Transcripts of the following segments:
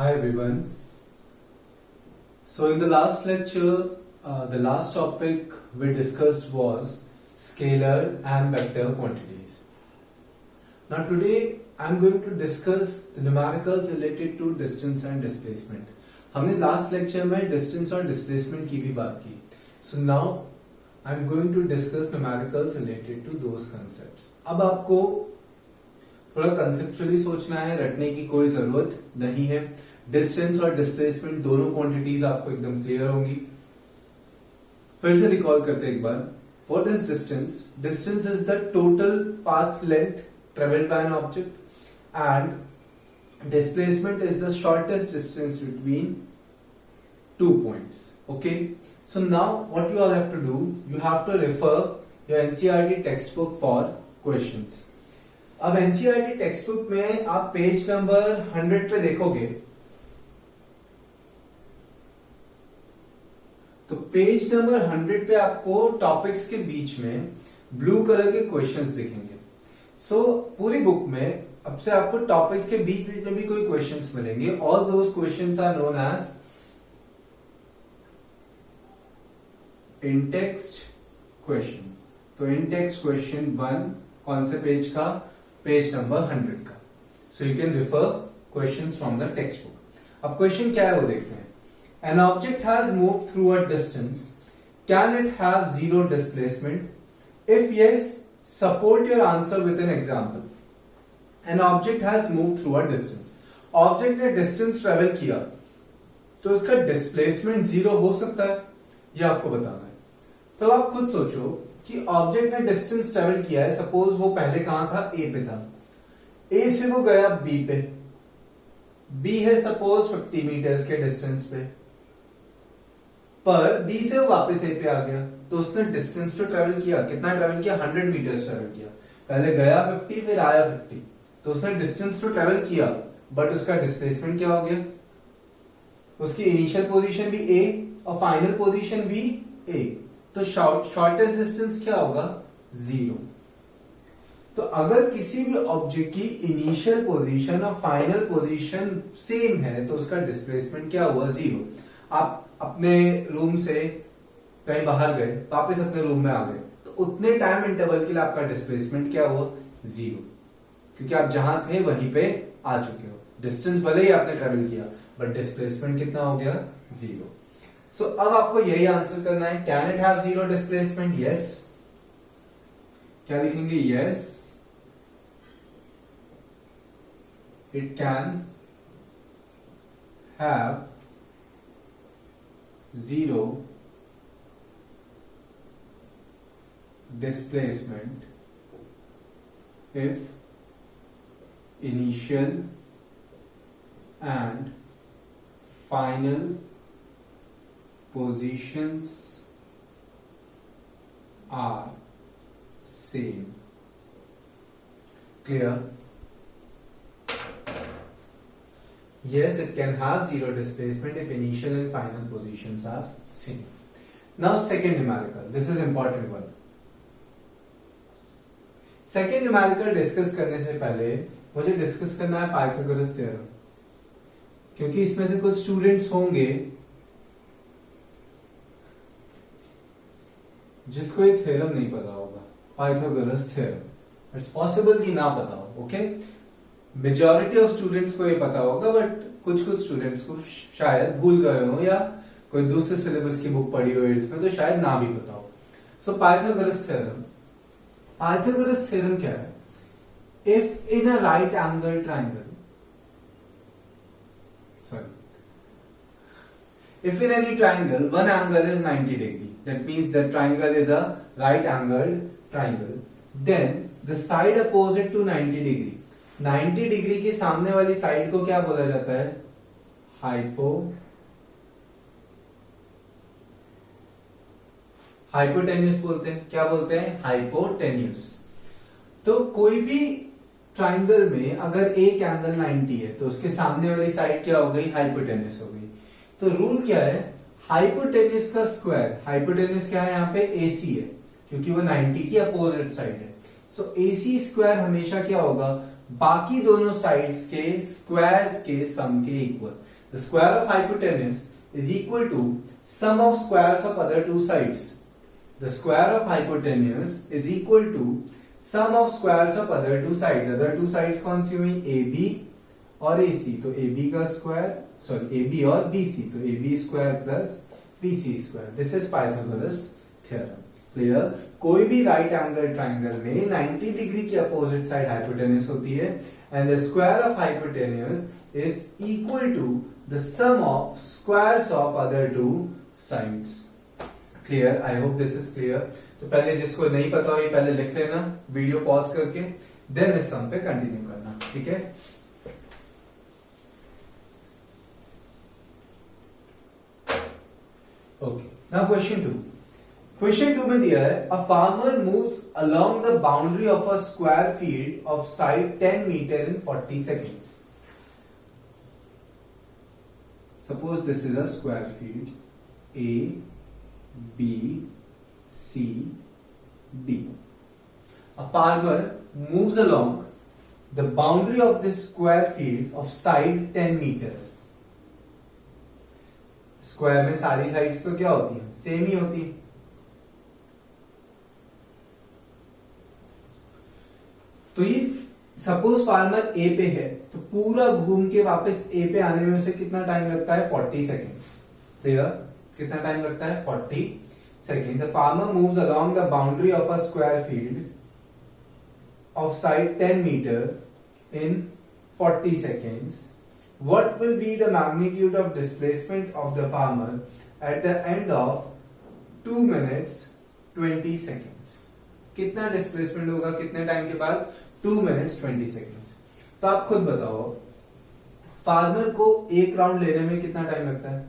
Hi everyone. So in the last lecture, the last topic we discussed was scalar and vector quantities. Now today I am going to discuss the numericals related to distance and displacement. हमने last lecture में distance और displacement की भी बात की. So now I am going to discuss numericals related to those concepts. अब आपको थोड़ा कंसेप्चुअली सोचना है, रटने की कोई जरूरत नहीं है. डिस्टेंस और डिस्प्लेसमेंट दोनों क्वांटिटीज आपको एकदम क्लियर होंगी. फिर से रिकॉल करते एक बार. What is distance? Distance is the total path length travelled by an object and displacement is the shortest distance between two points. Okay, so now what you all have to do, you have to refer your NCERT text book for questions. अब NCERT text book में आप page number 100 पे देखोगे तो page number 100 पे आपको topics के बीच में ब्लू कलर के क्वेश्चंस दिखेंगे. सो पूरी बुक में अब से आपको टॉपिक्स के बीच बीच में भी कोई क्वेश्चंस मिलेंगे. All those questions are known as in text questions. तो इन टेक्स्ट क्वेश्चन 1 कौन से पेज का? पेज नंबर 100 का. So you can refer questions from the text book. अब क्वेश्चन क्या है वो देखते हैं. An object has moved through a distance. Can it have zero displacement? If yes, support your answer with an example. An object has moved through a distance. Object ने distance travel किया तो उसका displacement zero हो सकता है, ये आपको बताना है. तो आप खुद सोचो कि ऑब्जेक्ट ने डिस्टेंस ट्रेवल किया है. सपोज वो पहले कहां था? ए पे था. ए से वो गया बी पे. बी है सपोज 50 मीटर्स के डिस्टेंस पे, पर बी से वो वापस ए पे आ गया. तो उसने डिस्टेंस तो ट्रेवल किया. कितना ट्रेवल किया? 100 मीटर्स ट्रेवल किया. पहले गया 50 फिर आया 50. तो उसने डिस्टेंस तो ट्रेवल किया बट उसका डिस्प्लेसमेंट क्या हो गया? उसकी इनिशियल पोजीशन भी ए और फाइनल पोजीशन भी ए. तो शॉर्टेस्ट डिस्टेंस क्या होगा? 0. तो अगर किसी भी ऑब्जेक्ट की इनिशियल पोजीशन और फाइनल पोजीशन सेम है तो उसका डिस्प्लेसमेंट क्या हुआ? 0. आप अपने रूम से कहीं बाहर गए, वापस अपने रूम में आ गए, तो उतने टाइम इंटरवल के लिए आपका डिस्प्लेसमेंट क्या हुआ? 0. क्योंकि आप जहां थे वहीं पे आ चुके हो. डिस्टेंस भले ही आपने ट्रेवल किया बट डिस्प्लेसमेंट कितना हो गया? 0. सो अब आपको यही आंसर करना है. Can it have zero displacement? Yes. क्या लिखेंगे? Yes, it can have zero displacement if initial and final positions are same. Clear? Yes, it can have zero displacement if initial and final positions are same. Now second numerical. This is important one. Second numerical discuss करने से पहले मुझे discuss करना है Pythagoras theorem, क्योंकि इसमें से कुछ स्टूडेंट्स होंगे जिसको ये थ्योरम नहीं पता होगा, पाइथागोरस थ्योरम. इट्स पॉसिबल कि ना पता हो. ओके, मेजॉरिटी ऑफ स्टूडेंट्स को ये पता होगा बट कुछ स्टूडेंट्स को शायद भूल गए हो या कोई दूसरे सिलेबस की बुक पढ़ी हो 8th में तो शायद ना भी पता हो. सो पाइथागोरस थ्योरम. पाइथागोरस थ्योरम क्या है? If in a right angle triangle, if in any triangle one angle is 90 degree, that means the triangle is a right angled triangle, then the side opposite to 90 degree, 90 degree के सामने वाली side को क्या बोला जाता है? Hypotenuse बोलते हैं. क्या बोलते हैं? हाइपोटेन्यूस. तो कोई भी ट्राइंगल में अगर एक एंगल 90 है तो उसके सामने वाली साइड क्या हो गई? हाइपोटेन्यूस हो गई. तो रूल क्या है? हाइपोटेन्यूस का स्क्वायर. हाइपोटेन्यूस क्या है? यहाँ पे AC है क्योंकि वो 90 की अपोजिट साइड है. सो AC स्क्वायर हमेशा क्या होगा? बाकी दोनों साइड्स के स्क्वायर्स के सम के equal. The square of hypotenuse is equal to sum of squares of other two sides. The square of hypotenuse is equal to sum of squares of other two sides. Other two sides कौन सी हुई? A B और A C. तो A B का square, sorry A B और B C, तो A B square plus B C square. This is Pythagoras theorem. Clear? कोई भी राइट एंगल ट्राइंगल में 90 डिग्री की अपोजिट साइड हाइपोटेन्यूज होती है and the square of hypotenuse is equal to the sum of squares of other two sides. Clear? I hope this is clear. तो पहले जिसको नहीं पता हो ये पहले लिख लेना वीडियो पॉज करके, देन इस सम पे कंटिन्यू करना. ठीक है? Okay, now question 2. क्वेश्चन 2 में दिया है a farmer moves along the boundary of a square field of side 10 metre in 40 seconds. Suppose this is a square field A B C D. A farmer moves along the boundary of this square field of side 10 meters. Square में सारी sides तो क्या होती हैं? Same ही होती है. तो ये सपोज फार्मर ए पे है तो पूरा घूम के वापस ए पे आने में उसे कितना टाइम लगता है? 40 सेकेंड्स. क्लियर? कितना टाइम लगता है? 40 seconds. The farmer moves along the boundary of a square field of side 10 meter in 40 seconds. What will be the magnitude of displacement of the farmer at the end of 2 minutes 20 seconds? कितना displacement होगा कितने time के बाद? 2 minutes 20 seconds. तो आप खुद बताओ farmer को एक राउंड लेने में कितना टाइम लगता है?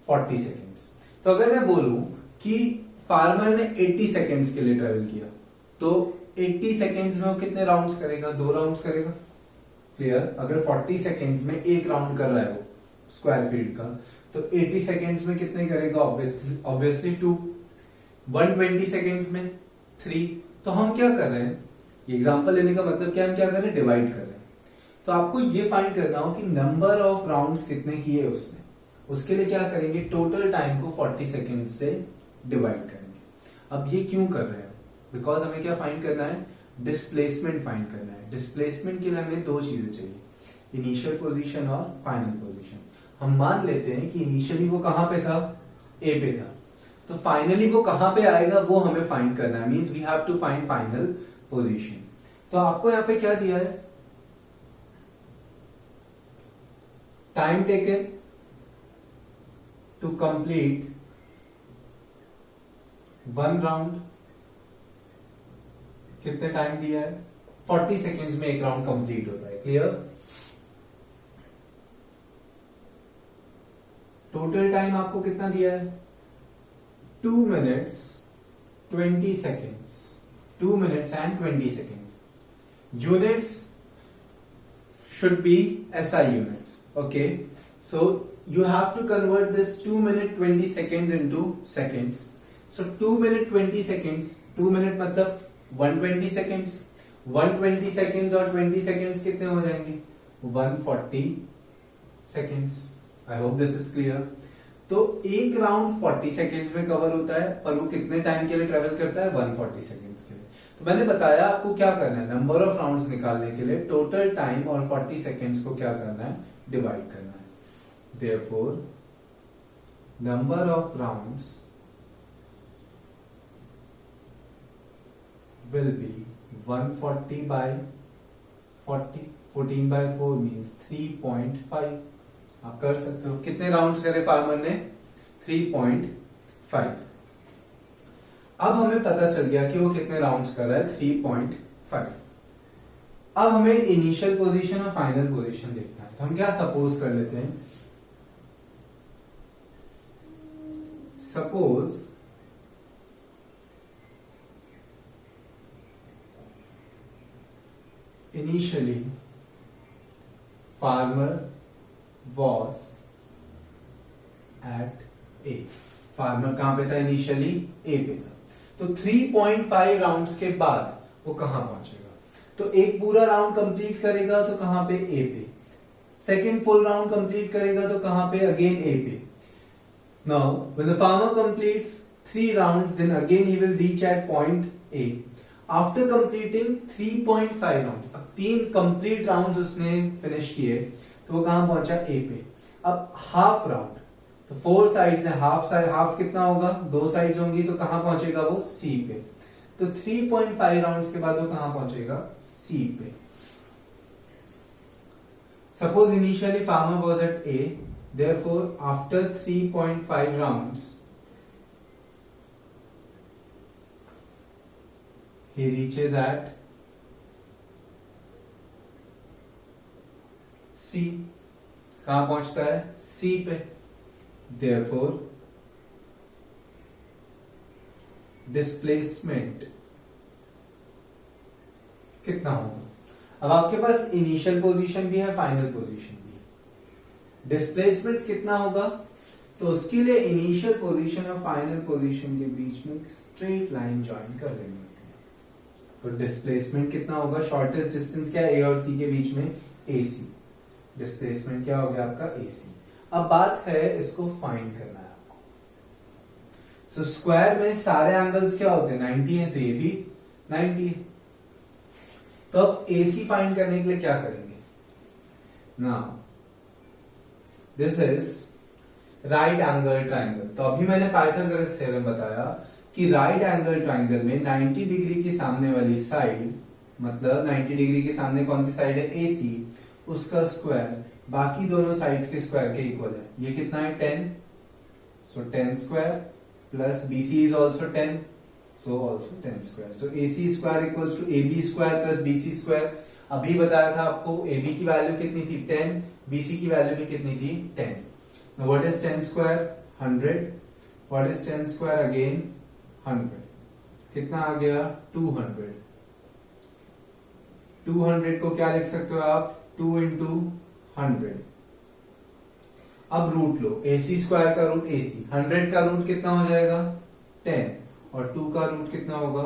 40 सेकेंड्स. तो अगर मैं बोलूं कि फार्मर ने 80 सेकेंड्स के लिए ट्रेवल किया तो 80 सेकेंड्स में वो कितने राउंड्स करेगा? 2 राउंड्स करेगा. क्लियर? अगर 40 सेकेंड्स में एक राउंड कर रहा है वो स्क्वायर फील्ड का तो 80 सेकेंड्स में कितने करेगा? ऑब्वियसली 2. 120 सेकेंड्स में 3. तो हम क्या कर रहे हैं? ये एग्जांपल लेने का मतलब क्या, हम क्या कर रहे हैं? डिवाइड कर रहे हैं. तो आपको ये फाइंड करना हो कि नंबर ऑफ राउंड्स कितने किए उसने. उसके लिए क्या करेंगे? टोटल टाइम को 40 सेकेंड से डिवाइड करेंगे. अब ये क्यों कर रहे हैं? बिकॉज हमें क्या फाइंड करना है? डिस्प्लेसमेंट फाइंड करना है. डिस्प्लेसमेंट के लिए हमें 2 चीजें चाहिए, इनिशियल पोजीशन और फाइनल पोजीशन. हम मान लेते हैं कि इनिशियली वो कहां पे था? ए पे था. तो फाइनली वो कहां पे आएगा वो हमें फाइंड करना है. Means we have to find final position. तो आपको यहां पे क्या दिया है? Time taken to complete 1 round. कितने टाइम दिया है? 40 सेकेंड्स में एक राउंड कंप्लीट होता है. क्लियर? टोटल टाइम आपको कितना दिया है? 2 minutes 20 seconds. 2 minutes and 20 seconds. Units should be SI units. Okay, so you have to convert this 2 minute 20 seconds into seconds. So 2 minute 20 seconds, 2 minute मतलब 120 seconds. 120 seconds और 20 seconds कितने हो जाएंगे? 140 seconds. I hope this is clear. तो एक round 40 seconds में cover होता है पर वो कितने टाइम के लिए ट्रेवल करता है? 140 seconds के लिए. तो मैंने बताया आपको क्या करना है, नंबर ऑफ राउंड्स निकालने के लिए टोटल टाइम और 40 seconds को क्या करना है? डिवाइड करना है. Therefore, number of rounds will be 140 by 40. 14 by 4 means 3.5. आप कर सकते हो. कितने राउंड्स करे फार्मर ने? 3.5. अब हमें पता चल गया कि वो कितने राउंड्स कर रहा है? 3.5. अब हमें इनिशियल पोजीशन और फाइनल पोजीशन देखना है. तो हम क्या सपोज कर लेते हैं? Suppose initially farmer was at A. Farmer कहां पे था? इनिशियली ए पे था. तो 3.5 राउंड्स के बाद वो कहां पहुंचेगा? तो एक पूरा राउंड कंप्लीट करेगा तो कहां पे? ए पे. सेकेंड फुल राउंड कंप्लीट करेगा तो कहां पे, अगेन ए पे. Now when the farmer completes 3 rounds then again he will reach at point A. After completing 3.5 rounds, अब 3 कंप्लीट राउंड्स उसने फिनिश किए तो वो कहां पहुंचा, ए पे. अब हाफ राउंड, तो 4 साइड्स है, हाफ कितना होगा, 2 साइड्स होंगी तो कहां पहुंचेगा वो, सी पे. तो 3.5 राउंड्स के बाद वो कहां पहुंचेगा, सी पे. Suppose initially farmer was at A, therefore after 3.5 rounds he reaches at C. कहां पहुंचता है, C पे. Therefore displacement कितना होगा. अब आपके पास इनिशियल पोजीशन भी है, फाइनल पोजीशन भी है. डिस्प्लेसमेंट कितना होगा, तो उसके लिए इनिशियल पोजीशन और फाइनल पोजीशन के बीच में स्ट्रेट लाइन ज्वाइन कर देनी होती है. तो डिस्प्लेसमेंट कितना होगा, शॉर्टेस्ट डिस्टेंस क्या है, ए और सी के बीच में, AC. डिस्प्लेसमेंट क्या हो गया आपका, AC. अब बात है इसको फाइंड करना है आपको. सो स्क्वायर में सारे एंगल्स क्या होते हैं, 90 है, तो ये भी 90 है. तो अब AC फाइंड करने के लिए क्या करेंगे, now this is right angle triangle. तो अभी मैंने पाइथागोरस थ्योरम बताया कि राइट एंगल ट्राइंगल में 90 डिग्री के सामने वाली साइड, मतलब 90 डिग्री के सामने कौन सी साइड है, AC, उसका स्क्वायर बाकी दोनों साइड्स के स्क्वायर के इक्वल है. ये कितना है, 10. सो 10 square plus BC is also 10. So also 10 square. So AC square equals to AB square plus BC square. अभी बताया था आपको AB की वैल्यू कितनी थी, 10. BC की वैल्यू भी कितनी थी, 10. Now what is 10 square? 100. What is 10 square again? 100. कितना आ गया, 200. 200 को क्या लिख सकते हो आप, 2 into 100. अब रूट लो, AC स्क्वायर का रूट AC, 100 का रूट कितना हो जाएगा, 10, और 2 का रूट कितना होगा,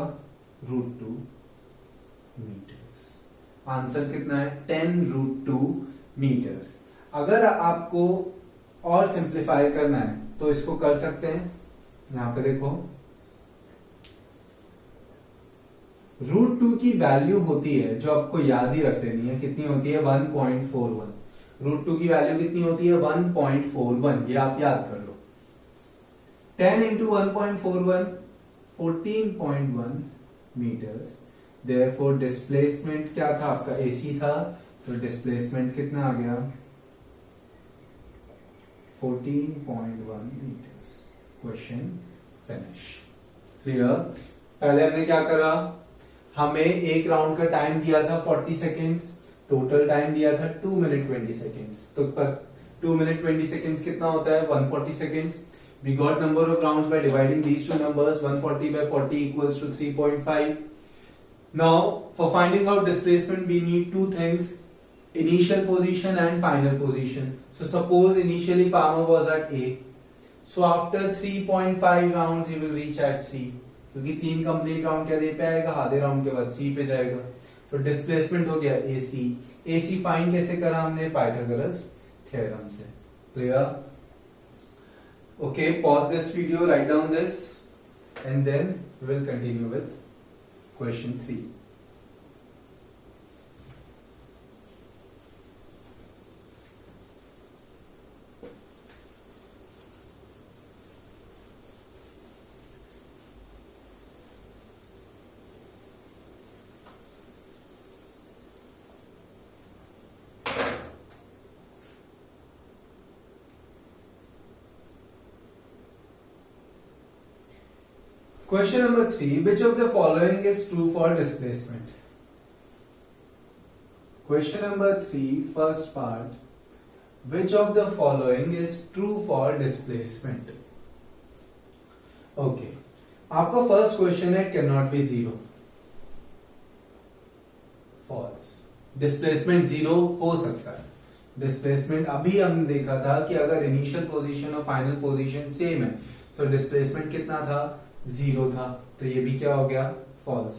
√2 मीटर्स. आंसर कितना है, 10√2 मीटर्स. अगर आपको और सिंप्लीफाई करना है तो इसको कर सकते हैं. यहां पे देखो, √2 की वैल्यू होती है, जो आपको याद ही रख लेनी है, कितनी होती है, 1.41. √2 की वैल्यू कितनी होती है, 1.41. ये आप याद कर लो. 10 into 1.41, 14.1 meters. Therefore displacement क्या था आपका, AC था, तो displacement कितना आ गया, 14.1 meters. Question finish. Clear? पहले हमने क्या करा, हमें एक राउंड का टाइम दिया था 40 सेकेंड्स, टोटल टाइम दिया था 2 मिनट 20 सेकेंड्स. तो 2 मिनट 20 सेकेंड्स कितना होता है, 140 seconds. We got number of rounds by dividing these two numbers. 140 by 40 equals to 3.5. Now, for finding out displacement, we need two things: initial position and final position. So, suppose initially farmer was at A. So, after 3.5 rounds, he will reach at C. क्योंकि 3 complete round क्या दे पे आएगा, आधे round के बाद C पे जाएगा. तो displacement हो गया AC. AC find कैसे करा हमने, पाइथागोरस थ्योरम से. Clear? Okay, pause this video, write down this, and then we will continue with question 3. Question number 3. Which of the following is true for displacement? Question number 3, first part. Which of the following is true for displacement? Okay. आपका first question है, can not be 0. False. Displacement 0 हो सकता है. Displacement अभी हमने देखा था कि अगर इनिशियल पोजीशन और फाइनल पोजीशन सेम है, सो डिस्प्लेसमेंट कितना था, 0 था. तो ये भी क्या हो गया, false.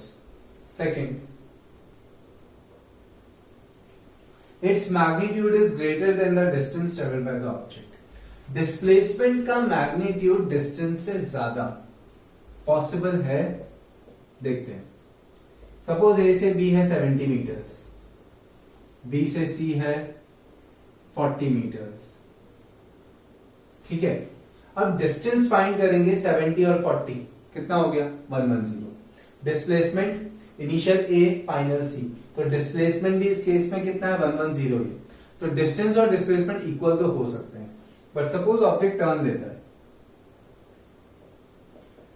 Second, its magnitude is greater than the distance traveled by the object. Displacement का मैग्नीट्यूड डिस्टेंस से ज्यादा पॉसिबल है, देखते हैं. सपोज ए से बी है 70 मीटर्स, बी से सी है 40 मीटर्स. ठीक है, अब डिस्टेंस फाइंड करेंगे 70 और 40, कितना हो गया 110. डिस्प्लेसमेंट इनिशियल ए फाइनल सी, तो डिस्प्लेसमेंट भी इस केस में कितना है 110 है. तो डिस्टेंस और डिस्प्लेसमेंट इक्वल तो हो सकते हैं, बट सपोज ऑब्जेक्ट टर्न लेता है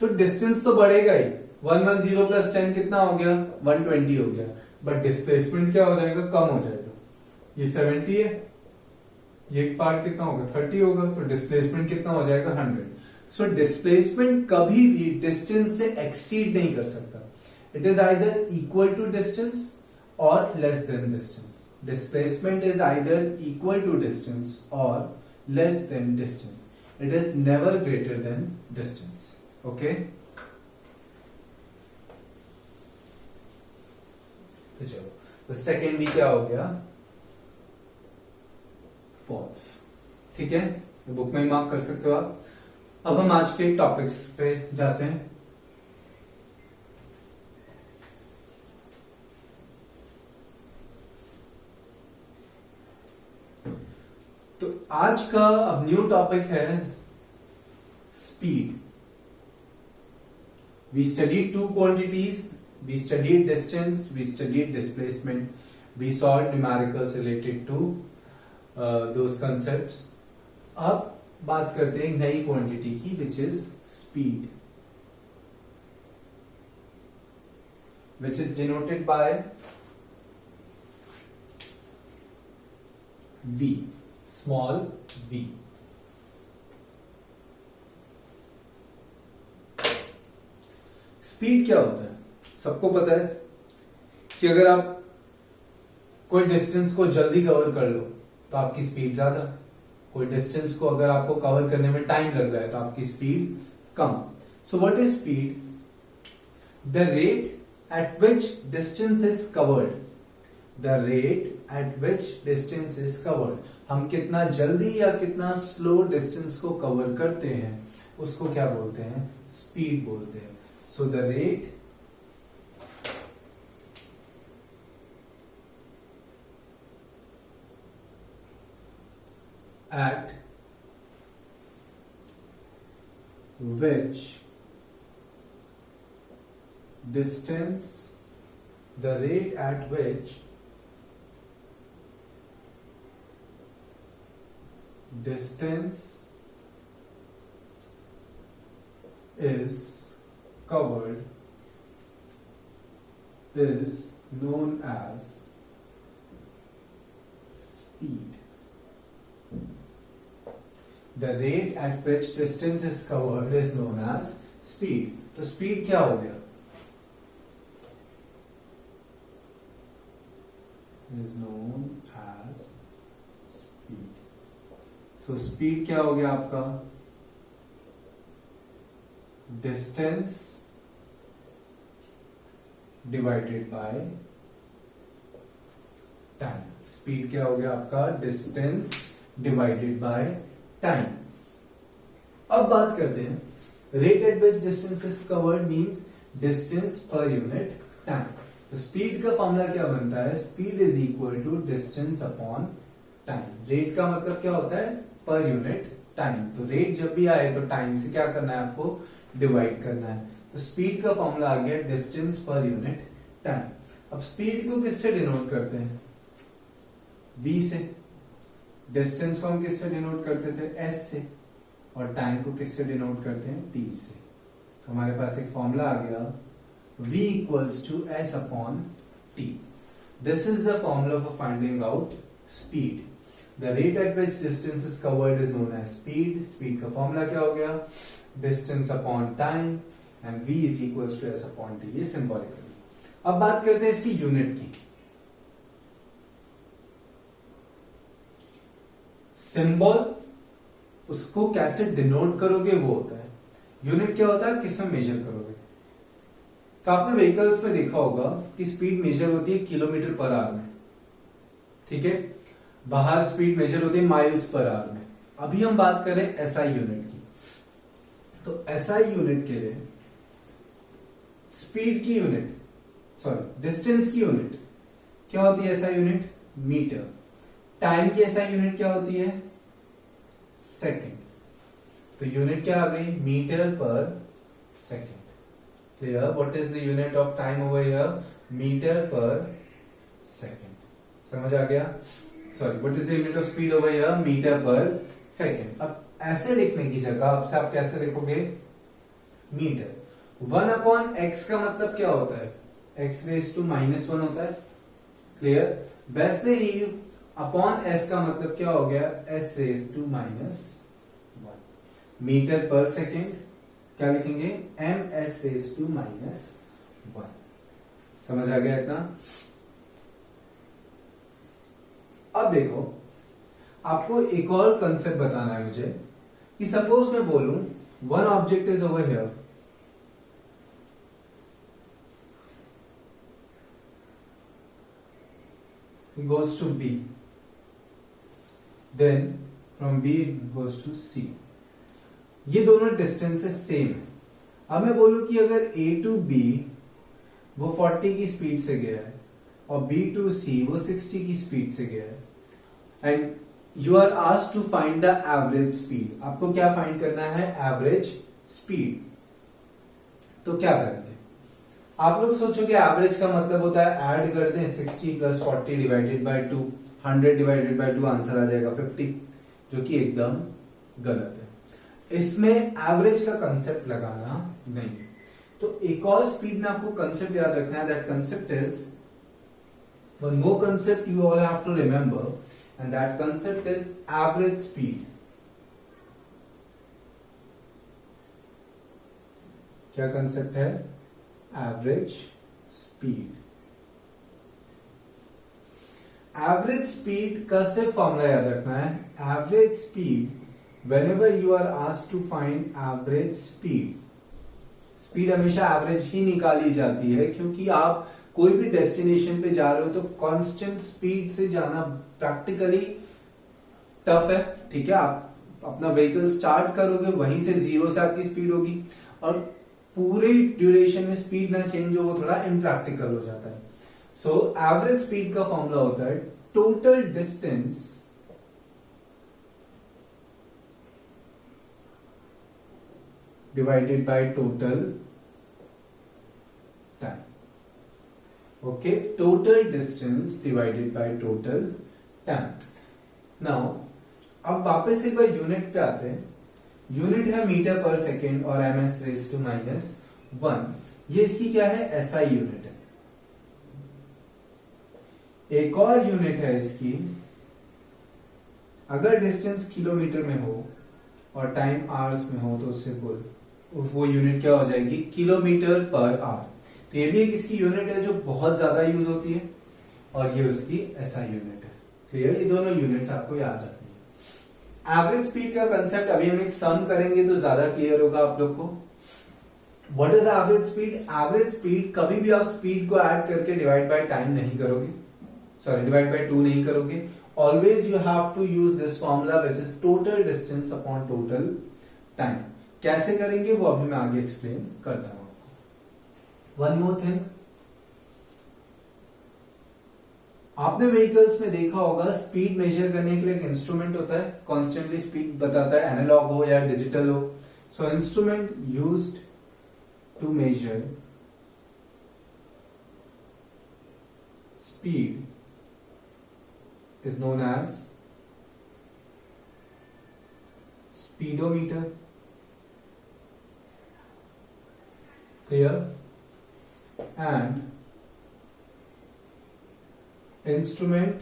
तो डिस्टेंस तो बढ़ेगा ही. 110 प्लस 10 कितना हो गया 120 हो गया, बट डिस्प्लेसमेंट क्या हो जाएगा, कम हो जाएगा. ये 70 है, ये पार्ट कितना होगा 30 होगा, तो डिस्प्लेसमेंट कितना हो जाएगा 100. सो डिस्प्लेसमेंट कभी भी डिस्टेंस से एक्सीड नहीं कर सकता. It is either equal to distance और less than distance. Displacement is either equal to distance और less than distance. It is never greater than distance. Okay? तो चलो, तो सेकेंड भी क्या हो गया, फॉल्स. ठीक है, बुक में मार्क कर सकते हो आप. अब हम आज के टॉपिक्स पे जाते हैं. तो आज का अब न्यू टॉपिक है speed. We studied two quantities, we studied distance, we studied displacement, we solve numericals related to those concepts. अब बात करते हैं एक नई क्वांटिटी की, which is speed, which is denoted by v, small v. Speed क्या होता है, सबको पता है कि अगर आप कोई डिस्टेंस को जल्दी कवर कर लो तो आपकी स्पीड ज्यादा, कोई डिस्टेंस को अगर आपको कवर करने में टाइम लग रहा है तो आपकी speed come. So what is speed? The rate at which distance is covered. The rate at which distance is covered. हम कितना जल्दी या कितना स्लो डिस्टेंस को कवर करते हैं उसको क्या बोलते हैं, स्पीड बोलते हैं. So the rate at which distance, the rate at which distance is covered is known as speed. The rate at which distance is covered is known as speed. तो speed क्या हो गया, is known as speed. So speed क्या हो गया आपका, distance divided by time. Speed क्या हो गया आपका, distance divided by टाइम. अब बात करते हैं rate at which distance is covered means distance per unit time. तो स्पीड का फॉर्मूला क्या बनता है, speed is equal to distance upon time. Rate का मतलब क्या होता है, पर यूनिट टाइम. तो रेट जब भी आए तो टाइम से क्या करना है, आपको डिवाइड करना है. तो स्पीड का फॉर्मूला आ गया डिस्टेंस पर यूनिट टाइम. अब स्पीड को किससे डिनोट करते हैं, v से. डिस्टेंस को हम किससे डिनोट करते थे, s से. और टाइम को किससे डिनोट करते हैं, t से. तो हमारे पास एक फॉर्मूला आ गया v equals to s upon t. This is the formula for finding out speed. The rate at which distance is covered is known as speed. Speed का फॉर्मूला क्या हो गया, distance upon time, and v is equals to s upon t. ये symbolically. अब बात करते हैं इसकी यूनिट की. सिंबल उसको कैसे डिनोट करोगे वो होता है. यूनिट क्या होता है, किस में मेजर करोगे. तो आपने व्हीकल्स में देखा होगा कि स्पीड मेजर होती है किलोमीटर पर आवर में. ठीक है, बाहर स्पीड मेजर होती है माइल्स पर आवर में। अभी हम बात करें एसआई यूनिट की। तो एसआई यूनिट के लिए स्पीड की यूनिट, सॉरी डिस्टेंस की यूनिट क्या होती है? SI unit metre. टाइम की एसआई यूनिट क्या होती है? सेकंड। तो यूनिट क्या आ गई? Metre per second. Clear? What is the unit of time over here? Metre per second. समझ आ गया? Sorry, what is the unit of speed over here? Metre per second. अब ऐसे लिखने की जगह आपसे आप कैसे लिखोगे? मीटर। 1/x का मतलब क्या होता है? x रेज टू -1 होता है। क्लियर? वैसे ही अपॉन s का मतलब क्या हो गया? s raise to -1। Metre per second क्या लिखेंगे? ms raise to -1। समझ आ गया इतना? अब देखो, आपको एक और कंसेप्ट बताना है मुझे कि सपोज मैं बोलूं one object is over here, it goes to B, then from B it goes to C. ये दोनों डिस्टेंसेस सेम है। अब मैं बोलूं कि अगर A to B वो 40 की स्पीड से गया है और B to C वो 60 की स्पीड से गया है, and you are asked to find the average speed. आपको क्या फाइंड करना है? Average speed. तो क्या करेंगे? आप लोग सोचोगे एवरेज का मतलब होता है ऐड कर दें 60 + 40 divided by 2, 100 divided by 2, answer आ जाएगा 50, जो कि एकदम गलत है। इसमें एवरेज का कंसेप्ट लगाना नहीं। तो एक और स्पीड में आपको कंसेप्ट याद रखना है, that concept is one more concept you all have to remember, and that concept is average speed. क्या कंसेप्ट है? Average speed. एवरेज स्पीड का सिर्फ फॉर्मूला याद रखना है, average speed whenever you are asked to find average speed. Speed हमेशा average ही निकाली जाती है, क्योंकि आप कोई भी डेस्टिनेशन पे जा रहे हो तो कांस्टेंट स्पीड से जाना प्रैक्टिकली टफ है। ठीक है, आप अपना व्हीकल स्टार्ट करोगे, वहीं से 0 से आपकी स्पीड होगी, और पूरे ड्यूरेशन में स्पीड ना चेंज हो वो थोड़ा इम्प्रैक्टिकल हो जाता है। सो एवरेज स्पीड का फॉर्मूला होता है total distance divided by total time. Okay, total distance divided by total time. Now अब वापस एक बार यूनिट पे आते हैं। यूनिट है मीटर पर सेकेंड और ms रेज टू -1। ये इसकी क्या है? एसआई यूनिट है। एक और यूनिट है इसकी, अगर डिस्टेंस किलोमीटर में हो और टाइम आवर्स में हो तो उससे वो यूनिट क्या हो जाएगी? Kilometre per our. तो ये भी एक इसकी यूनिट है जो बहुत ज्यादा यूज होती है, और ये उसकी एसआई यूनिट है। क्लियर? ये दोनों यूनिट्स आपको याद रखनी है। एवरेज स्पीड का कंसेप्ट अभी हम एक सम करेंगे तो ज्यादा क्लियर होगा आप लोग को। What is average speed? Average speed कभी भी आप स्पीड को ऐड करके डिवाइड बाय टाइम नहीं करोगे, सॉरी डिवाइड बाय 2 नहीं करोगे। Always you have to use this formula which is total distance upon total time. कैसे करेंगे वो अभी मैं आगे एक्सप्लेन करता हूं आपको। वन मोर थिंग, आपने व्हीकल्स में देखा होगा स्पीड मेजर करने के लिए एक इंस्ट्रूमेंट होता है, कॉन्स्टेंटली स्पीड बताता है, एनालॉग हो या डिजिटल हो। So instrument used to measure speed is known as speedometer. Clear? And instrument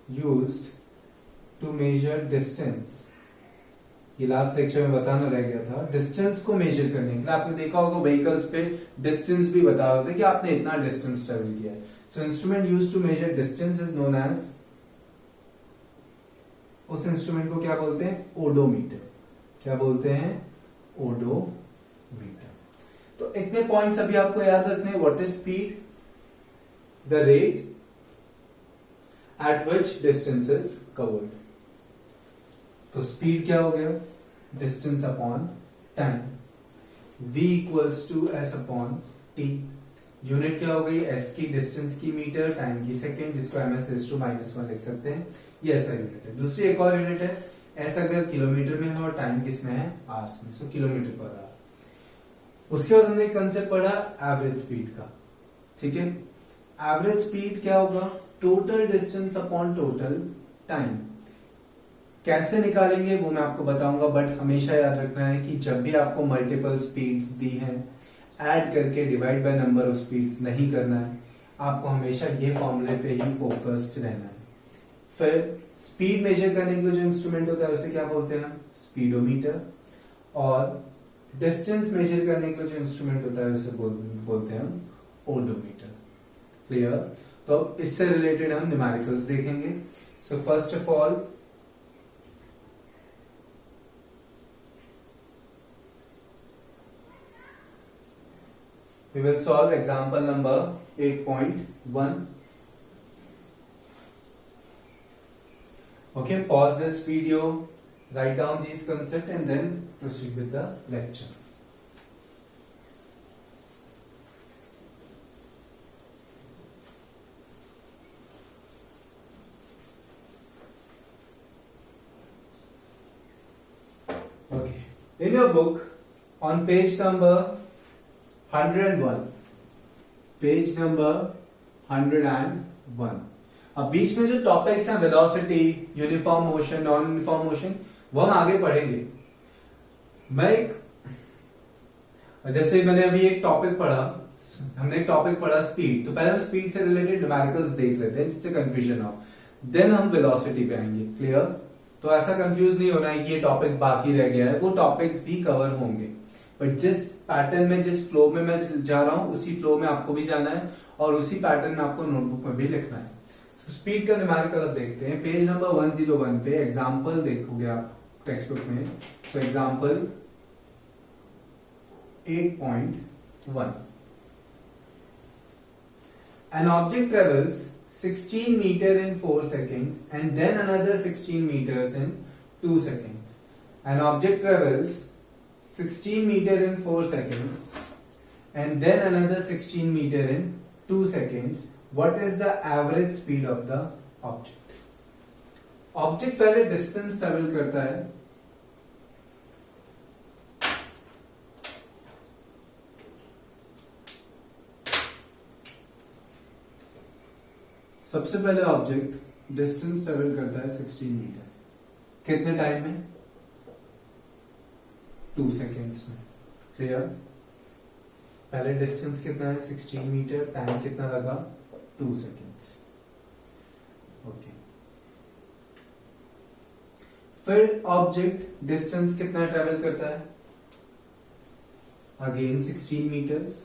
used to measure distance. ये लास्ट लेक्चर में बताना रह गया था। डिस्टेंस को मेजर करने के लिए आपने देखा होगा व्हीकल्स पे डिस्टेंस भी बता होते कि आपने इतना डिस्टेंस ट्रेवल किया है। So instrument used to measure distance is known as, उस इंस्ट्रूमेंट को क्या बोलते हैं? ओडोमीटर। क्या बोलते हैं? ओडोमीटर। तो इतने पॉइंट्स अभी आपको याद रखने हैं। What is speed? The rate at which distance is covered. तो स्पीड क्या हो गया, distance upon time, v equals to s upon t. Unit क्या हो गई, s की डिस्टेंस की मीटर, टाइम की सेकंड, जिसको ms रेज़ टू -1 लिख सकते हैं, ये ऐसा यूनिट है. दूसरी एक और यूनिट है, s अगर किलोमीटर में है और टाइम किस में है, आवर्स में, सो किलोमीटर पर आवर. उसके बाद हमने एक कंसेप्ट पढ़ा एवरेज स्पीड का. ठीक है, एवरेज स्पीड क्या होगा, total distance upon total time. कैसे निकालेंगे वो मैं आपको बताऊंगा, बट हमेशा याद रखना है कि जब भी आपको मल्टीपल स्पीड्स दी हैं, ऐड करके divide by number of speeds नहीं करना है. आपको हमेशा ये फॉर्मूले पे ही फोकस्ड रहना है. फिर स्पीड मेजर करने के लिए जो इंस्ट्रूमेंट होता है उसे क्या बोलते हैं, स्पीडोमीटर. और डिस्टेंस मेजर करने के लिए जो इंस्ट्रूमेंट होता है उसे बोलते हैं ओडोमीटर. क्लियर. तो इससे रिलेटेड हम न्यूमेरिकल्स देखेंगे. So first of all we will solve example number 8.1. Okay, pause this video, write down these concepts and then proceed with the lecture. Okay, in your book on page number 101, page number 101. अब बीच में जो topics हैं, velocity, uniform motion, non uniform motion, वो हम आगे पढ़ेंगे. जैसे मैंने अभी एक टॉपिक पढ़ा, हमने एक टॉपिक पढ़ा स्पीड, तो पहले हम स्पीड से रिलेटेड न्यूमेरिकल्स देख लेते हैं जिससे कंफ्यूजन हो, देन हम वेलोसिटी पे आएंगे. क्लियर. तो ऐसा कंफ्यूज नहीं होना है कि ये टॉपिक बाकी रह गया है, वो टॉपिक्स भी कवर होंगे, बट जिस पैटर्न में, जिस फ्लो में मैं जा रहा हूं उसी फ्लो में आपको भी जाना है और उसी पैटर्न में आपको नोटबुक में भी लिखना है. तो स्पीड का न्यूमेरिकल अब देखते हैं. पेज नंबर 101 पे एग्जांपल देखोगे आप टेक्स्ट बुक में. So example 8.1. An object travels 16 meter in 4 seconds and then another 16 meters in 2 seconds. An object travels 16 meter in 4 seconds and then another 16 meter in 2 seconds. What is the average speed of the object? Object पहले distance travel करता है, सबसे पहले object distance travel करता है 16 metre. कितने time में, 2 seconds में. क्लियर. पहले डिस्टेंस कितना है, 16 मीटर, टाइम कितना लगा, 2 सेकेंड्स. ओके. फिर ऑब्जेक्ट डिस्टेंस कितना ट्रेवल करता है, अगेन 16 मीटर्स.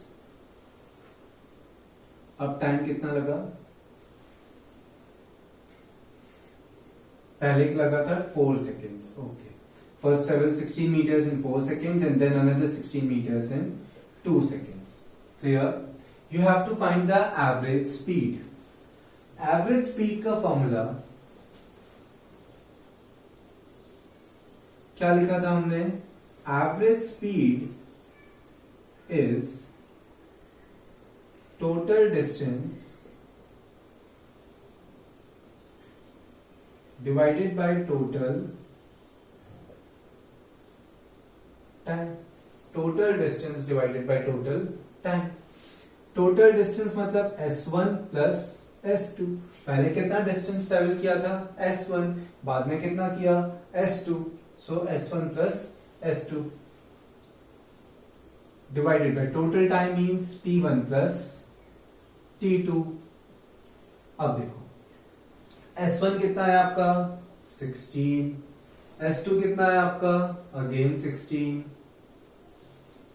अब टाइम कितना लगा, पहले लगा था 4 seconds. Okay. First travel 16 meters in 4 seconds and then another 16 meters in 2 seconds. Clear? You have to find the average speed. Average speed का फॉर्मूला क्या लिखा था हमने, average speed is total distance divided by total time. Total distance divided by total time. Total distance मतलब S1 plus S2. पहले कितना distance travel किया था, S1, बाद में कितना किया, S2. So S1 plus S2 divided by total time means T1 plus T2. अब देखो S1 कितना है आपका, 16. S2 कितना है आपका, अगेन 16.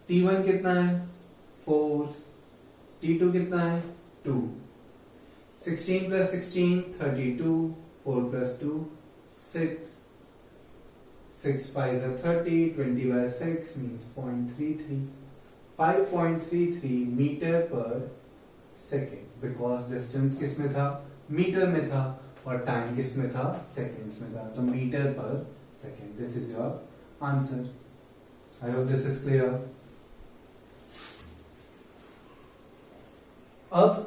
T1 कितना है, 4. T2 कितना है, 2. 16 plus 16 32. 4 plus 2 6. 6 5 are 30. 20 by 6 means 0.33. 5.33 meter per second. Because distance किस में था, मीटर में था. और टाइम किस में था, सेकेंड्स में था, तो metre per second. This is your answer. I hope this is clear. अब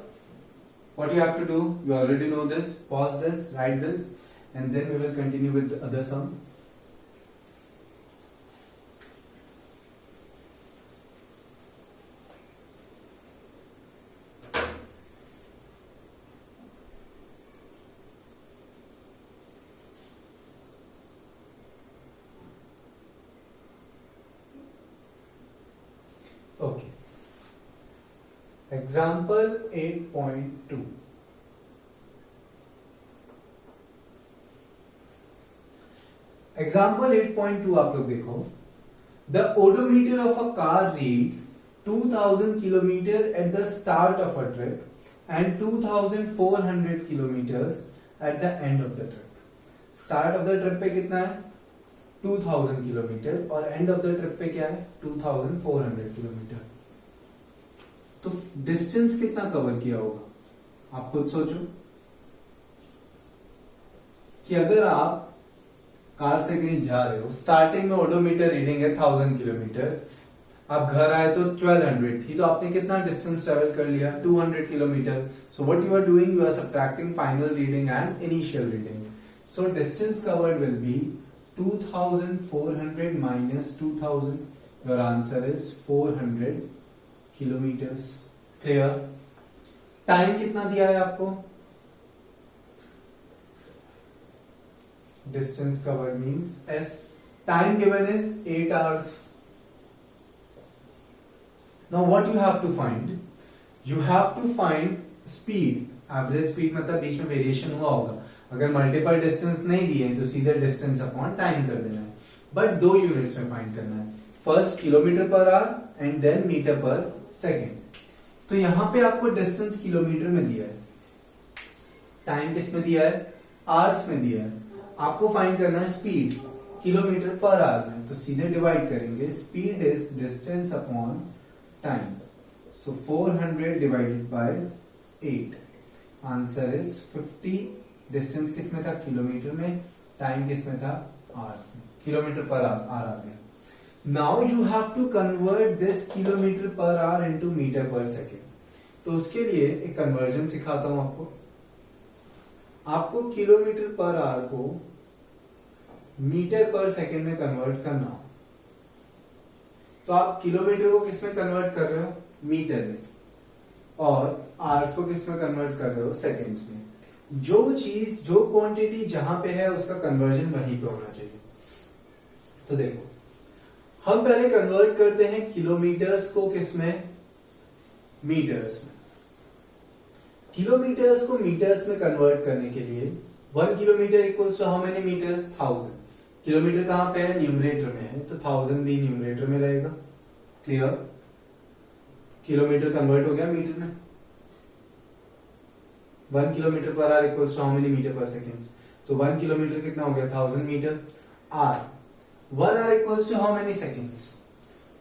what you have to do, you already know this. Pause this, write this, and then we will continue with the other sum. Okay. Example 8.2. Example 8.2 आप लोग देखो. The odometer of a car reads 2000 kilometer at the start of a trip and 2400 kilometers at the end of the trip. Start of the trip पे कितना है, 2000 kilometre, और end of the trip पे क्या है, 2400 किलोमीटर. तो distance कितना cover किया होगा, आप खुद सोचो कि अगर आप कार से कहीं जा रहे हो, स्टार्टिंग में ओडोमीटर रीडिंग है 1000 किलोमीटर, आप घर आए तो 1200 थी, तो आपने कितना डिस्टेंस ट्रेवल कर लिया, 200 kilometre. So what you are doing, you are subtracting final reading and initial reading. So distance covered will be 2400 minus 2000. Your answer is 400 kilometers. Clear? Time कितना दिया है आपको, distance covered means S. Time given is 8 hours. Now what you have to find? You have to find speed. Average speed मतलब बीच में variation हुआ होगा. अगर multiple distance नहीं दिए तो सीधे डिस्टेंस अपॉन टाइम कर देना है, बट 2 यूनिट्स में फाइंड करना है. First kilometre per hour and then metre per second. तो यहां पे आपको डिस्टेंस किलोमीटर में दिया है, टाइम किस में दिया है, आवर्स में दिया है. आपको फाइंड करना है स्पीड किलोमीटर पर आवर में, तो सीधे डिवाइड करेंगे. Speed is distance upon time. So 400 divided by 8. Answer is 50. Distance किस में था, किलोमीटर में, टाइम किस में था, आवर्स में. किलोमीटर पर आवर आ गया. Now you have to convert this kilometre per hour into metre per second. तो उसके लिए एक कन्वर्जन सिखाता हूं आपको. आपको किलोमीटर पर आवर को मीटर पर सेकेंड में कन्वर्ट करना हो, तो आप किलोमीटर को किस में कन्वर्ट कर रहे हो, मीटर में, और आवर्स को किस में कन्वर्ट कर रहे हो, सेकेंड्स में. जो चीज, जो क्वांटिटी जहां पे है उसका कन्वर्जन वहीं पे होना चाहिए. तो देखो, हम पहले कन्वर्ट करते हैं किलोमीटर्स को किस में, मीटर्स में. किलोमीटर्स को मीटर्स में कन्वर्ट करने के लिए 1 kilometre equals to how many metres, 1000. Kilometre कहां पे है, न्यूमरेटर में है, तो 1000 भी न्यूमरेटर में रहेगा. क्लियर? किलोमीटर कन्वर्ट हो गया मीटर में. 1 kilometre per hour equals to how many metre per second. So 1 kilometre कितना हो गया, 1000 metre. Or 1 hour equals to how many seconds.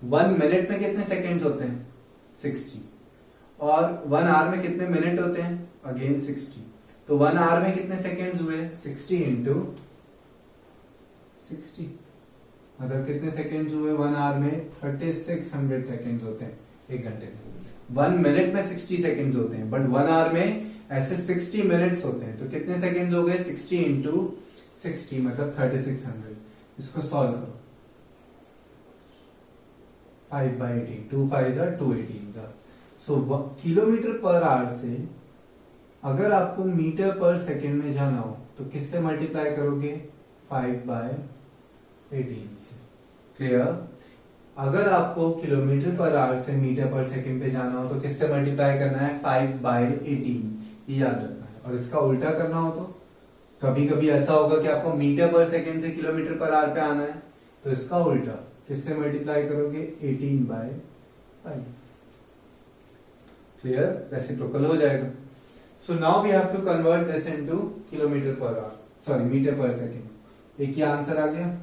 1 minute में कितने सेकेंड्स होते हैं, 60. और 1 आवर में कितने मिनट होते हैं, अगेन 60. तो 1 आवर में कितने सेकेंड्स हुए, 60 इंटू 60, मतलब कितने सेकेंड्स हुए 1 आवर में, 3600 सेकेंड्स होते हैं एक घंटे में. 1 मिनट में 60 सेकेंड्स होते हैं, बट 1 आवर में ऐसे 60 मिनट्स होते हैं. तो कितने सेकेंड्स हो गए, 60 इंटू 60 मतलब 3600. इसको सॉल्व करो. 5/18, 2 5s are 218. So kilometre per our से अगर आपको मीटर पर सेकेंड में जाना हो तो किससे मल्टीप्लाई करोगे, 5/18 से. क्लियर? अगर आपको किलोमीटर पर आवर से मीटर पर सेकेंड पे जाना हो तो किससे मल्टीप्लाई करना है, 5/18. ये याद रखना है. और इसका उल्टा करना हो तो कभी कभी ऐसा होगा कि आपको मीटर पर सेकेंड से किलोमीटर पर आवर पे आना है, तो इसका उल्टा किससे मल्टीप्लाई करोगे, 18/5. क्लियर? रेसिप्रोकल हो जाएगा. So now we have to convert this into kilometre per hour, sorry metre per second. एक ही आंसर आ गया.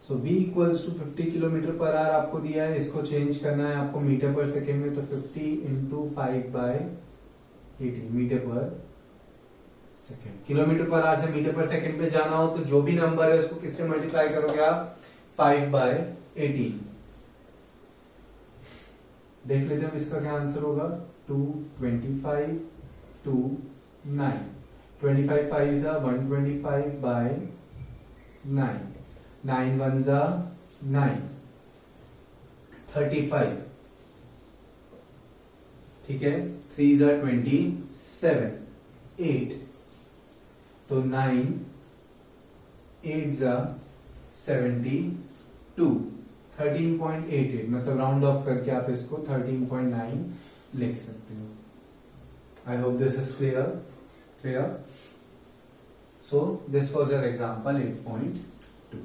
So v equals to 50 kilometre per hour आपको दिया है, इसको चेंज करना है आपको मीटर पर सेकेंड में, तो 50 into 5/18 metre per second. Kilometre per our से मीटर पर सेकेंड पे जाना हो तो जो भी नंबर है उसको किससे मल्टीप्लाई करोगे आप? 5/18। देख लेते हैं इसका क्या आंसर होगा। 225 2 9 25 5 जा 125/9 9 1 जा 9 35 ठीक है 3 जा 27 8 तो 9 8 जा 72 13.88 मतलब राउंड ऑफ करके आप इसको 13.9 लिख सकते हो। आई hope this is clear. So this was your example 8.2।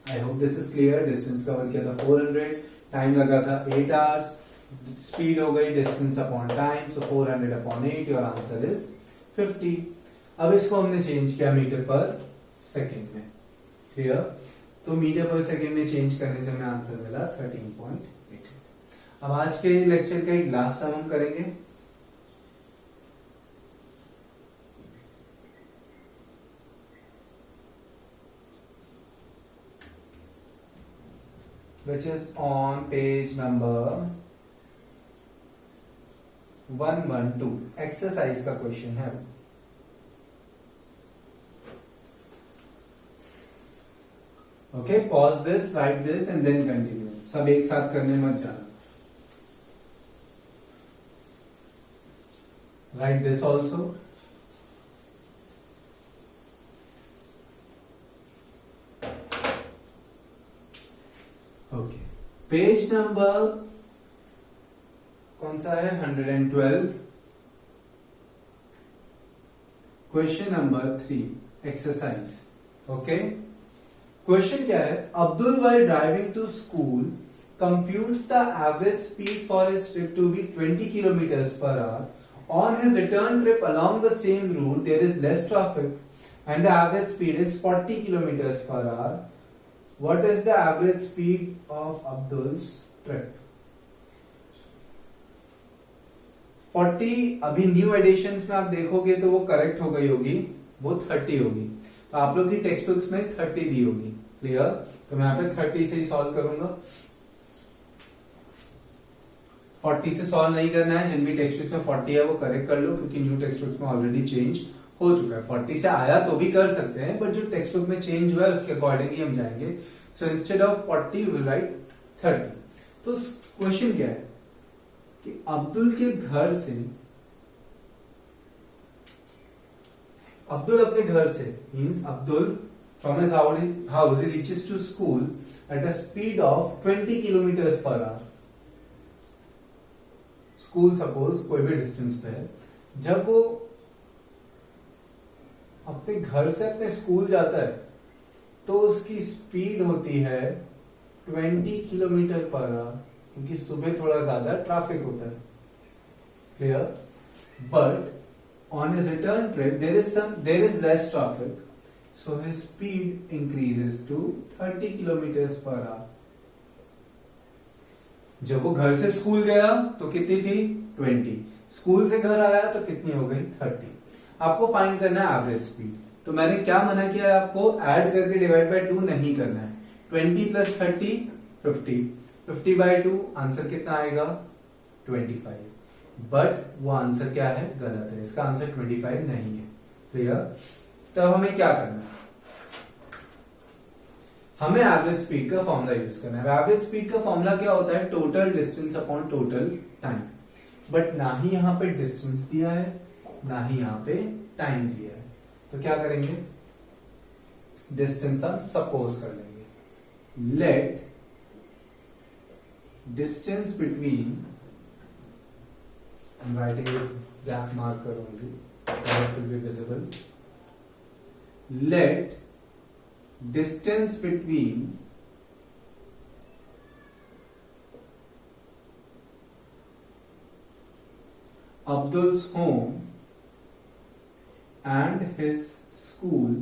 I hope this is clear. Distance cover किया था 400, टाइम लगा था 8 आवर्स, स्पीड हो गई distance upon time, so 400/8 your answer is 50। अब इसको हमने चेंज किया मीटर पर सेकेंड में। क्लियर? तो मीटर पर सेकेंड में चेंज करने से हमें आंसर मिला 13.8। अब आज के लेक्चर का एक लास्ट सम हम करेंगे। which is on page number 112 exercise का क्वेश्चन है। Okay, pause this, write this and then continue. सब एक साथ करने मत जाना। Write this also. Okay, page number कौन सा है? 112। Question number 3 exercise. Okay, question क्या है? Abdul while driving to school computes the average speed for his trip to be 20 kilometers per hour. On his return trip along the same route there is less traffic and the average speed is 40 kilometers per hour. What is the average speed of Abdul's trip? 40 अभी new editions में आप देखोगे तो वो correct हो गई होगी, वो 30 होगी। तो आप लोग की टेक्स्ट बुक्स में 30 दी होगी। क्लियर? तो मैं यहाँ पे 30 से ही सॉल्व करूंगा। 40 से सॉल्व नहीं करना है। जिन भी टेक्स्ट बुक्स में 40 है वो करेक्ट कर लो, क्योंकि न्यू टेक्स्ट बुक्स में ऑलरेडी चेंज हो चुका है। 40 से आया तो भी कर सकते हैं, बट जो टेक्स्ट बुक में चेंज हुआ है उसके अकॉर्डिंग ही हम जाएंगे। So instead of 40 will write 30। तो क्वेश्चन क्या है कि अब्दुल के घर से, अब्दुल अपने घर से means Abdul from his house he reaches to school at a speed of 20 kilometers per hour. School suppose कोई भी डिस्टेंस पे है। जब वो अपने घर से अपने स्कूल जाता है तो उसकी स्पीड होती है 20 किलोमीटर पर आवर, क्योंकि सुबह थोड़ा ज्यादा ट्रैफिक होता है। Clear? But on his return trip there is less traffic, so his speed increases to 30 kilometers per hour. जब वो घर से स्कूल गया तो कितनी थी? 20। स्कूल से घर आया तो कितनी हो गई? 30। आपको फाइंड करना है एवरेज स्पीड। तो मैंने क्या मना किया है आपको? ऐड करके डिवाइड बाय 2 नहीं करना है। 20 प्लस 30 50, 50/2 आंसर कितना आएगा? 25। बट वो आंसर क्या है? गलत है। इसका आंसर 25 नहीं है। क्लियर? तो हमें क्या करना है? हमें एवरेज स्पीड का फॉर्मूला यूज करना है। एवरेज स्पीड का फॉर्मूला क्या होता है? Total distance upon total time. But ना ही यहां पे डिस्टेंस दिया है, ना ही यहां पे टाइम दिया है। तो क्या करेंगे? डिस्टेंस हम सपोज कर लेंगे। Let distance between, I'm writing with black marker only, that will be visible. Let distance between Abdul's home and his school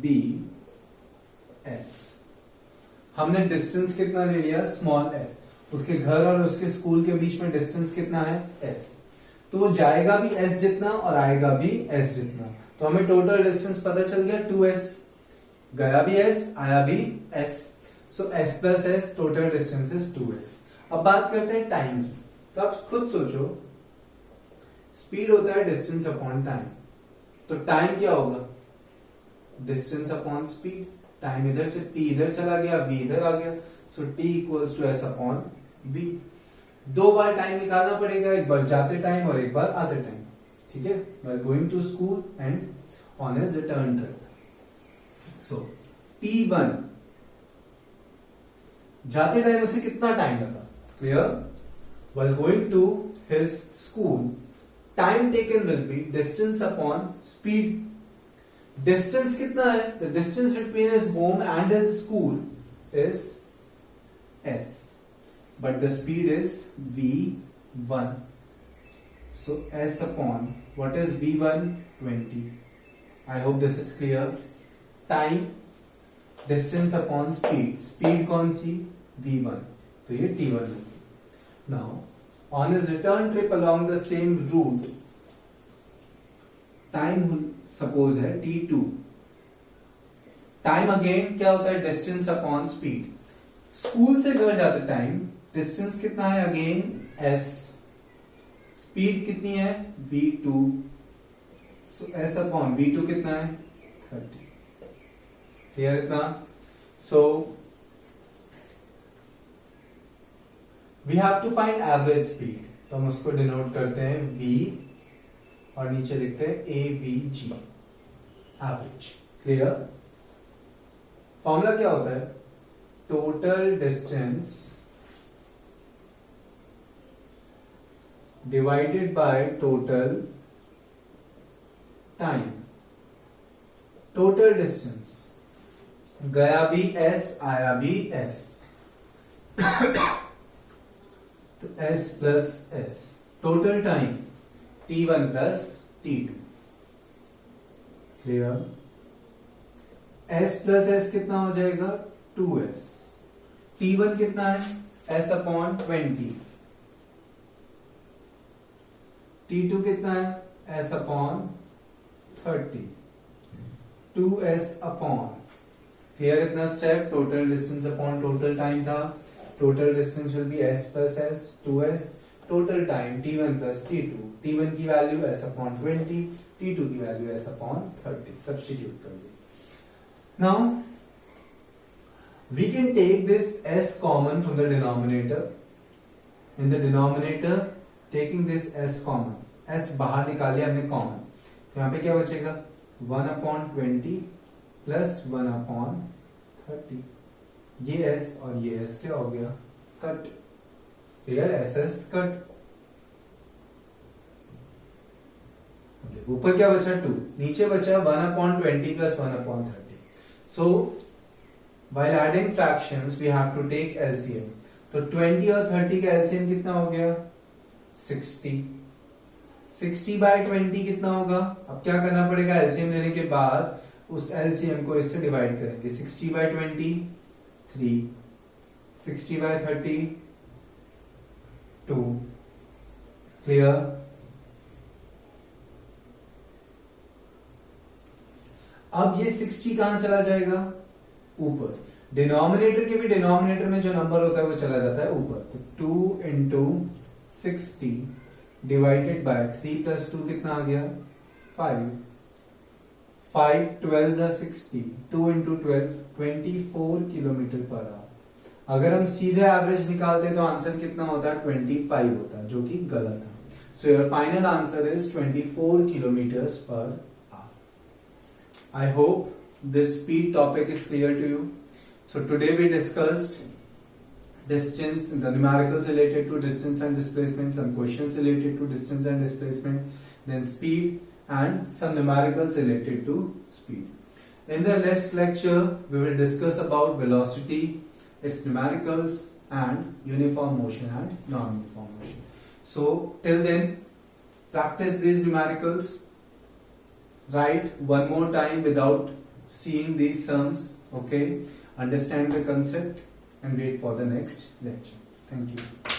be S. हमने डिस्टेंस कितना ले लिया? Small s। उसके घर और उसके स्कूल के बीच में डिस्टेंस कितना है? s। तो वो जाएगा भी s जितना और आएगा भी s जितना। तो हमें टोटल डिस्टेंस पता चल गया 2s, गया भी s आया भी s, so s plus s total distance is 2s। अब बात करते हैं टाइम की। तो आप खुद सोचो, स्पीड होता है डिस्टेंस अपॉन टाइम, तो टाइम क्या होगा, डिस्टेंस अपॉन स्पीड। टाइम इधर से t इधर चला गया, v इधर आ गया, so t equals to s upon v। दो बार टाइम निकालना पड़ेगा, एक बार जाते टाइम और एक बार आते टाइम, ठीक है, by going to school and on his return trip. So t1 जाते टाइम उसे कितना टाइम लगा, clear, while going to his school, time taken will be distance upon speed। distance कितना है, the distance between his home and his school is s, but the speed is v1, so s upon what is v1, 20। I hope this is clear। time, distance upon speed, speed कौन सी, v1, तो ये t1 है। Now on his return trip along the same route, time suppose है t2। Time again क्या होता है, distance upon speed. School से घर जाते टाइम डिस्टेंस कितना है, अगेन s, स्पीड कितनी है v2, सो s अपॉन v2 कितना है 30। क्लियर इतना। So we have to find average speed, तो हम उसको डिनोट करते हैं v और नीचे लिखते हैं avg, एवरेज। क्लियर। फॉर्मूला क्या होता है, total distance divided by total time. Total distance, गया भी s आया भी s, तो s plus s। Total time t1 plus t2। Clear. s plus s कितना हो जाएगा 2s। t1 कितना है s अपॉन 20। t2 कितना है s upon 30। 2s upon, clear इतना step, total distance upon total time था। Total distance will be s plus s, 2s। Total time t1 plus t2, t1 की वैल्यू s अपॉन 20, t2 की value s upon 30, substitute कर दी। Now we can take this s common from the denominator। In the denominator, taking this s common, s बाहर निकाल लिया हमने common, तो यहाँ पे क्या बचेगा 1 अपॉन 20 प्लस 1 अपॉन 30। ये s और ये s क्या हो गया, कट। Clear, s cut. ऊपर क्या बचा 2, नीचे बचा 1 upon 20 plus 1 upon 30। So while adding fractions we have to take LCM। तो 20 और 30 का LCM कितना हो गया 60। 60 बाय 20 कितना होगा, अब क्या करना पड़ेगा, LCM लेने के बाद उस LCM को इससे डिवाइड करेंगे। 60 बाय 20 3, 60 बाय 30 2। क्लियर। अब ये 60 कहां चला जाएगा, ऊपर। डिनोमिनेटर के भी डिनोमिनेटर में जो नंबर होता है वो चला जाता है ऊपर। तो 2 इंटू 60 डिवाइडेड बाय 3 प्लस 2 कितना आ गया 5। 5 12 जा 60, 2 इंटू 12 24 किलोमीटर पर आवर। अगर हम सीधे एवरेज निकालते तो आंसर कितना होता है 25 होता है, जो कि गलत है। So your final answer is 24 kilometres पर। I hope this speed topic is clear to you. So today we discussed distance, the numericals related to distance and displacement, some questions related to distance and displacement, then speed and some numericals related to speed. In the next lecture we will discuss about velocity, its numericals and uniform motion and non-uniform motion. So till then practice these numericals. Write one more time without seeing these sums, okay? Understand the concept and wait for the next lecture. Thank you.